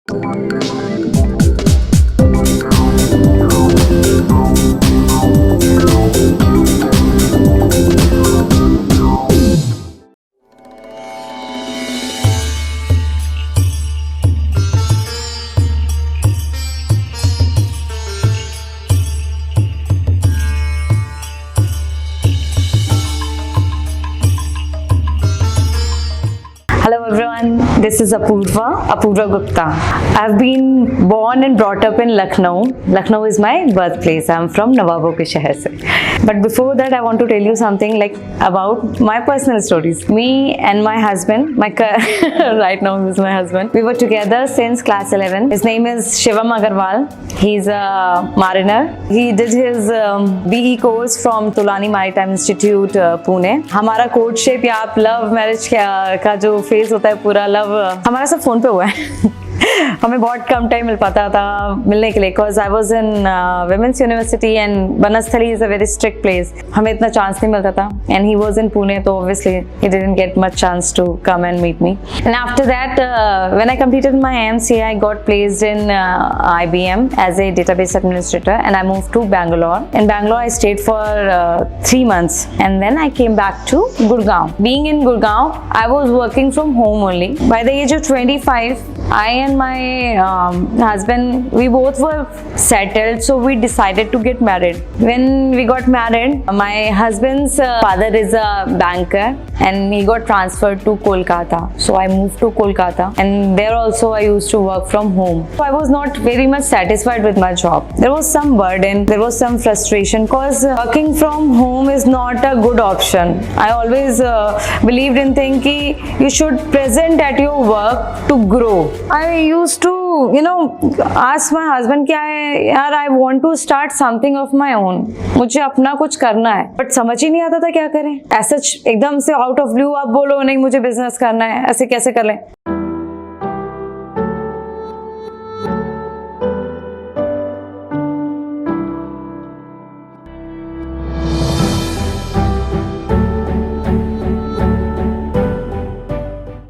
Hello everyone, this is Apurva Gupta. I've been born and brought up in Lucknow. Lucknow is my birthplace. I'm from Nawabon ke shahar se. But before that, I want to tell you something like about my personal stories. Me and my husband, right now he's my husband. We were together since class 11. His name is Shivam Agarwal. He's a mariner. He did his BE course from Tulani Maritime Institute, Pune. हमारा courtship या आप love marriage का जो phase होता है पूरा love हमारा सब फोन पे हुआ है हमें बहुत कम टाइम मिल पाता था मिलने के लिए because I was in women's university and Banasthali is a very strict place हमें इतना चांस नहीं मिलता था and he was in Pune तो obviously he didn't get much chance to come and meet me and after that when I completed my MCA I got placed in IBM as a database administrator and I moved to Bangalore. In Bangalore I stayed for 3 months and then I came back to Gurgaon. Being in Gurgaon I was working from home only. By the age of 25 I and my husband, we both were settled, so we decided to get married. When we got married, my husband's father is a banker and he got transferred to Kolkata. So I moved to Kolkata and there also I used to work from home. So I was not very much satisfied with my job. There was some burden, there was some frustration because working from home is not a good option. I always believed in thinking you should present at your work to grow. I used to, ask my husband क्या है यार I want to start something of my own. मुझे अपना कुछ करना है but समझ ही नहीं आता था क्या करें ऐसा एकदम से आउट ऑफ ब्लू आप बोलो नहीं मुझे बिजनेस करना है ऐसे कैसे कर लें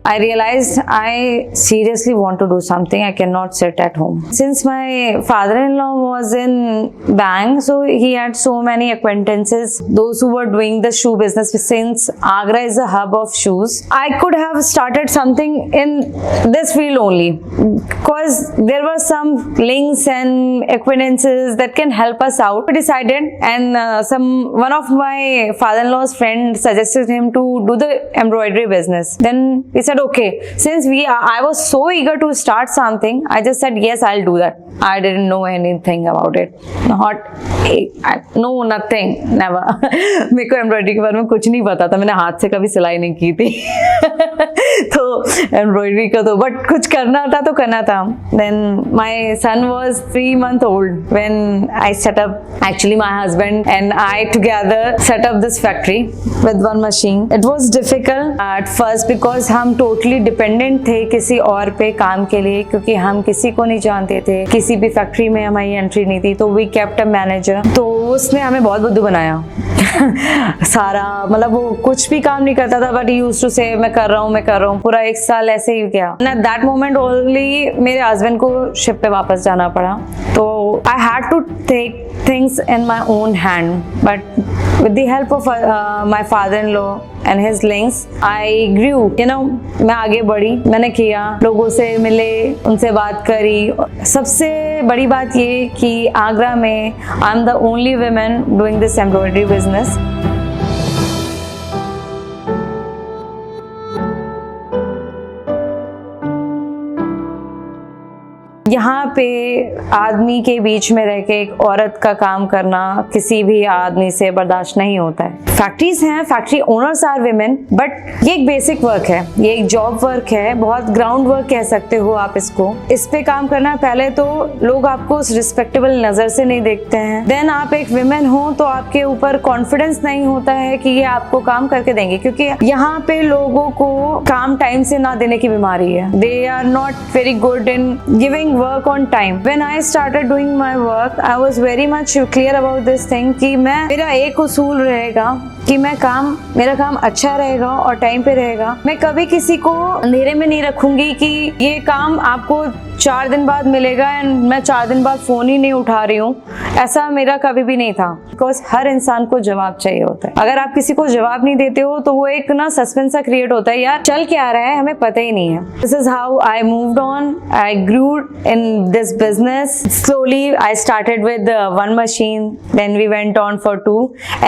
I realized I seriously want to do something. I cannot sit at home. Since my father-in-law was in bank, so he had so many acquaintances, those who were doing the shoe business. Since Agra is a hub of shoes, I could have started something in this field only because there were some links and acquaintances that can help us out. We decided and one of my father-in-law's friend suggested him to do the embroidery business. Then we said, okay, since I was so eager to start something, I just said yes, I'll do that. I didn't know anything about it. No, nothing, never. मेरे को embroidery के बारे में कुछ नहीं पता था मैंने हाथ से कभी सिलाई नहीं की थी तो एम्ब्रॉयडरी का तो बट कुछ करना था तो करना था then my son was 3 months old when I set up actually my husband and I together set up this factory with one machine. It was difficult at first because हम totally dependent थे किसी और पे काम के लिए क्योंकि हम किसी को नहीं जानते थे किसी भी फैक्ट्री में हमारी एंट्री नहीं थी तो वी केप्ट अ मैनेजर तो उसने हमें बहुत बुद्धू बनाया सारा मतलब वो कुछ भी काम नहीं करता था बट यूज्ड टू से मैं कर रहा हूँ पूरा 1 साल ऐसे ही गया एट दैट मोमेंट ओनली मेरे हस्बैंड को शिप पे वापस जाना पड़ा तो I had to take things in my own hand but with the help of my father-in-law and his links I grew मैं आगे बढ़ी मैंने किया लोगों से मिले उनसे बात करी सबसे बड़ी बात ये कि आगरा में I am the only woman doing this embroidery business. यहाँ पे आदमी के बीच में रह के एक औरत का काम करना किसी भी आदमी से बर्दाश्त नहीं होता है फैक्ट्रीज हैं factory owners are women but ये एक बेसिक वर्क है ये एक जॉब वर्क है बहुत ग्राउंड वर्क कह सकते हो आप इसको इस पे काम करना पहले तो लोग आपको रिस्पेक्टेबल नजर से नहीं देखते हैं देन आप एक विमेन हो तो आपके ऊपर कॉन्फिडेंस नहीं होता है कि ये आपको काम करके देंगे क्योंकि यहाँ पे लोगों को काम टाइम से ना देने की बीमारी है they are not very good in giving work on time. When I started doing my work, I was very much clear about this thing कि मैं मेरा एक उसूल रहेगा कि मेरा काम अच्छा रहेगा और टाइम पे रहेगा। मैं कभी किसी को अंधेरे में नहीं रखूंगी कि ये काम आपको 4 दिन बाद मिलेगा एंड मैं 4 दिन बाद फ़ोन ही नहीं उठा रही हूँ, ऐसा मेरा कभी भी नहीं था। बिकॉज हर इंसान को जवाब चाहिए होता है। अगर आप किसी को जवाब नहीं देते हो तो वो एक ना सस्पेंस सा क्रिएट होता है, यार चल क्या रहा है हमें पता ही नहीं है। This is how I moved on, I grew in this business slowly. I started with one machine, then we went on for 2,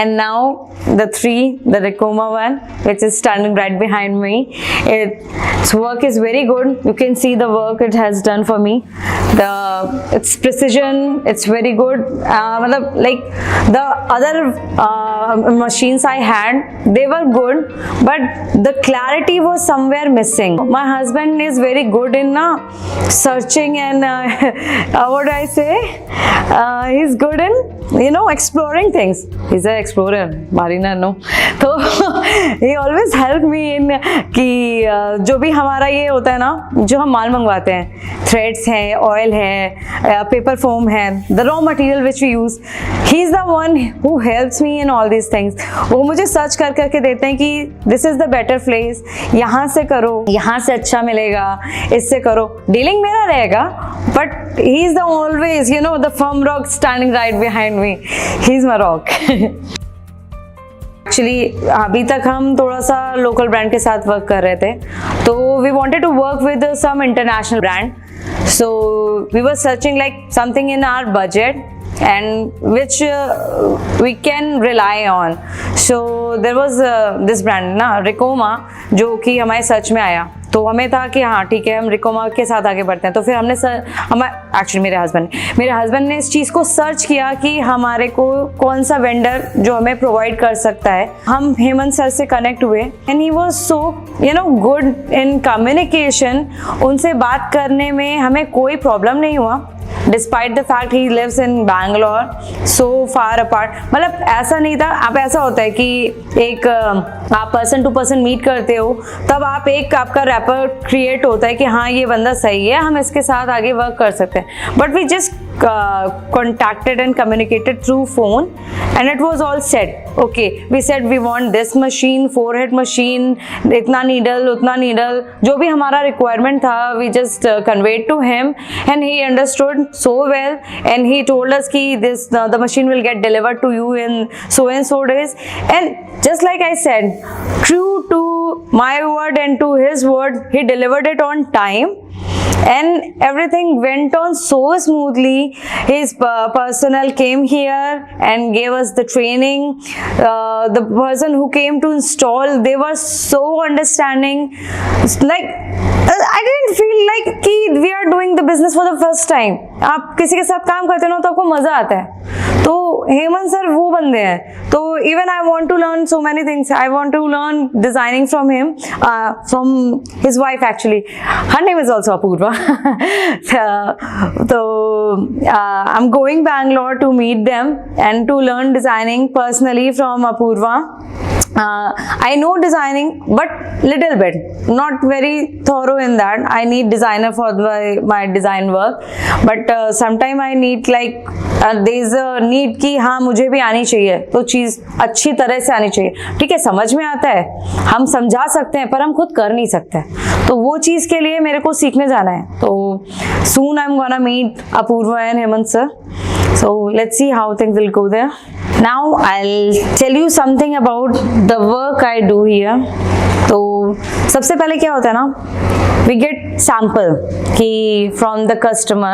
and now the 3, the Ricoma one, which is standing right behind me. Its work is very good. You can see the work it has done for me. Its precision, it's very good. Like the other machines I had, they were good, but the clarity was somewhere missing. My husband is very good in searching and what do I say? He's good in exploring things. He's an explorer, Marina no. तो he always helped me in कि जो भी हमारा ये होता है ना, जो हम माल मंगवाते हैं, थ्रेड्स है, ऑयल है, पेपर फोम है, the raw material which we use, he is the one who helps me in all these things. वो मुझे सर्च कर करके देते हैं कि this is the better place, यहाँ से करो, यहाँ से अच्छा मिलेगा, इससे करो। डीलिंग मेरा रहेगा, but he is the always the firm rock standing right behind me. He is my rock. Actually अभी तक हम थोड़ा सा लोकल ब्रांड के साथ वर्क कर रहे थे, तो we wanted to work with some international brand, so we were searching like something in our budget and which we can rely on. So there was this brand ना Ricoma, जो कि हमारे सर्च में आया, तो हमें था कि हाँ ठीक है हम Ricoma के साथ आगे बढ़ते हैं। तो फिर हमने एक्चुअली मेरे हस्बैंड ने इस चीज़ को सर्च किया कि हमारे को कौन सा वेंडर जो हमें प्रोवाइड कर सकता है। हम हेमंत सर से कनेक्ट हुए and he was so good in communication. उनसे बात करने में हमें कोई प्रॉब्लम नहीं हुआ, despite the fact he lives in Bangalore so far apart. मतलब ऐसा नहीं था, आप ऐसा होता है कि एक आप पर्सन टू पर्सन मीट करते हो, तब आप एक आपका रैपर क्रिएट होता है कि हाँ ये बंदा सही है, हम इसके साथ आगे वर्क कर सकते हैं। But we just contacted and communicated through phone and it was all set. Okay, we said we want this machine, 4-head machine, इतना needle उतना needle, जो भी हमारा requirement था we just conveyed to him and he understood so well and he told us कि the machine will get delivered to you in so and so days. And just like I said, true to my word and to his word, he delivered it on time. And everything went on so smoothly. His personnel came here and gave us the training. The person who came to install, they were so understanding. Like I didn't feel like कि we are doing the business for the first time. आप किसी के साथ काम करते हो तो आपको मजा आता है। तो हेमंत सर वो बंदे हैं। तो even I want to learn so many things. I want to learn designing from him, from his wife actually. Her name is also Apurva. So I'm going Bangalore to meet them and to learn designing personally from Apurva. I know designing, but little bit, not very thorough in that. I need designer for my design work, but sometime I need like there is a need कि हाँ मुझे भी आनी चाहिए, तो चीज़ अच्छी तरह से आनी चाहिए। ठीक है, समझ में आता है, हम समझा सकते हैं, पर हम खुद कर नहीं सकते, तो वो चीज़ के लिए मेरे को सीखने जाना है। तो soon I'm gonna meet Apurva and Hemant sir. So let's see how things will go there. Now I'll tell you something about the work I do here. तो सबसे पहले क्या होता है ना, we get sample कि from the customer,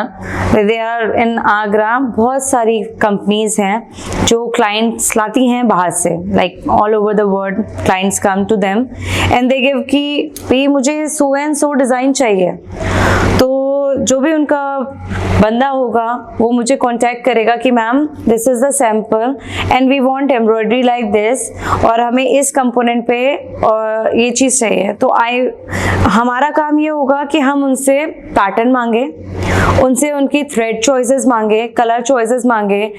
they are in Agra, बहुत सारी companies हैं जो clients लाती हैं बाहर से, like all over the world clients come to them and they give कि भाई मुझे so and so design चाहिए। तो जो भी उनका बंदा होगा वो मुझे कांटेक्ट करेगा कि ma'am this is the sample and we want embroidery like this, और हमें इस कंपोनेंट पे और ये चीज़ चाहिए। तो हमारा काम ये होगा कि हम उनसे पैटर्न मांगे, उनसे उनकी थ्रेड चॉइसेस मांगे, कलर चॉइसेस मांगे,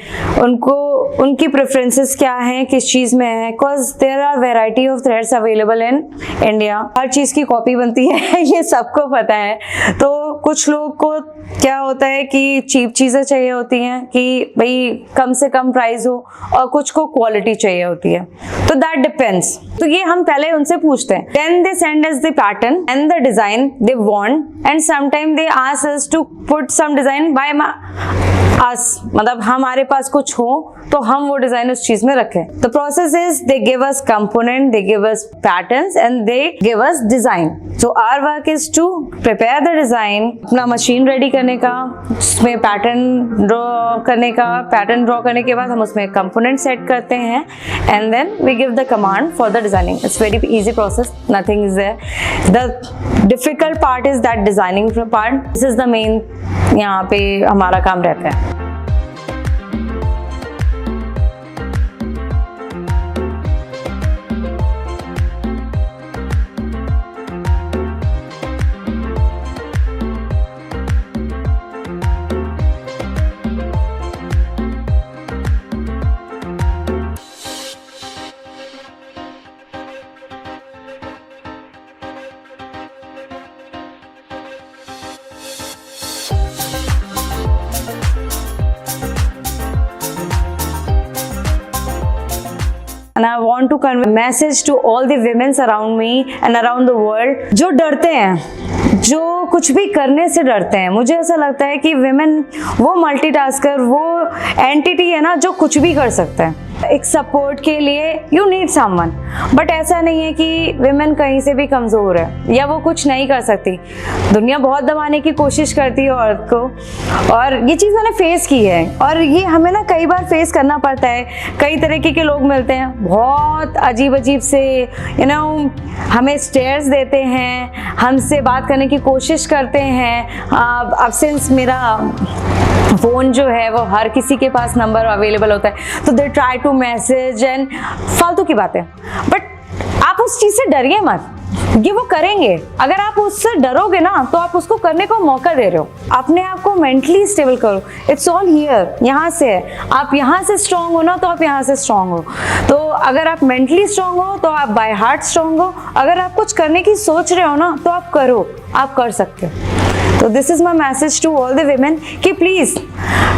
उनको उनकी प्रेफरेंसेस क्या हैं, किस चीज़ में है, because there are variety of threads available in India. हर चीज़ की कॉपी बनती है ये सबको पता है। तो कुछ लोग को क्या होता है कि चीप चीज़ें चाहिए होती हैं कि भाई कम से कम प्राइस हो, और कुछ को क्वालिटी चाहिए होती है, तो दैट डिपेंड्स। तो ये हम पहले उनसे पूछते हैं, then they send us the pattern and the design they want, and sometime they ask us to put some design by us, मतलब हमारे पास कुछ हो तो हम वो डिजाइन उस चीज में रखें। The process is they give us component, they give us patterns and they give us design. So our work is to prepare the design, अपना मशीन रेडी करने का, उसमें पैटर्न ड्रॉ करने का, पैटर्न ड्रॉ करने के बाद हम उसमें कंपोनेंट सेट करते हैं and then we give the command for the designing. It's very easy process, nothing is there. The difficult part is that designing part, this is the main यहाँ पे हमारा काम रहता है। And I want to convey a message to all the women around me and around the world जो डरते हैं, जो कुछ भी करने से डरते हैं। मुझे ऐसा लगता है कि women वो मल्टीटास्कर, वो एंटिटी है ना जो कुछ भी कर सकता है। एक सपोर्ट के लिए यू नीड समवन, बट ऐसा नहीं है कि विमेन कहीं से भी कमज़ोर है या वो कुछ नहीं कर सकती। दुनिया बहुत दबाने की कोशिश करती है औरत को, और ये चीज़ मैंने फेस की है, और ये हमें ना कई बार फेस करना पड़ता है। कई तरीके के लोग मिलते हैं, बहुत अजीब अजीब से हमें स्टेयर्स देते हैं, हमसे बात करने की कोशिश करते हैं। अब सिंस मेरा फ़ोन जो है वो हर किसी के पास नंबर अवेलेबल होता है, तो they try to message and फालतू की बातें। बट आप उस चीज़ से डरिए मत, ये वो करेंगे। अगर आप उससे डरोगे ना तो आप उसको करने को मौका दे रहे हो। अपने आप को मेंटली स्टेबल करो, इट्स ऑल हियर, यहाँ से है। आप यहाँ से स्ट्रांग हो ना तो आप यहाँ से स्ट्रांग हो। तो अगर आप मेंटली स्ट्रांग हो तो आप बाय हार्ट स्ट्रांग हो। अगर आप कुछ करने की सोच रहे हो ना तो आप करो, आप कर सकते हो। तो this is my message to all the women कि please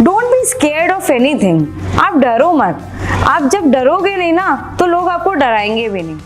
don't be scared of anything. आप डरो मत। आप जब डरोगे नहीं ना तो लोग आपको डराएंगे भी नहीं।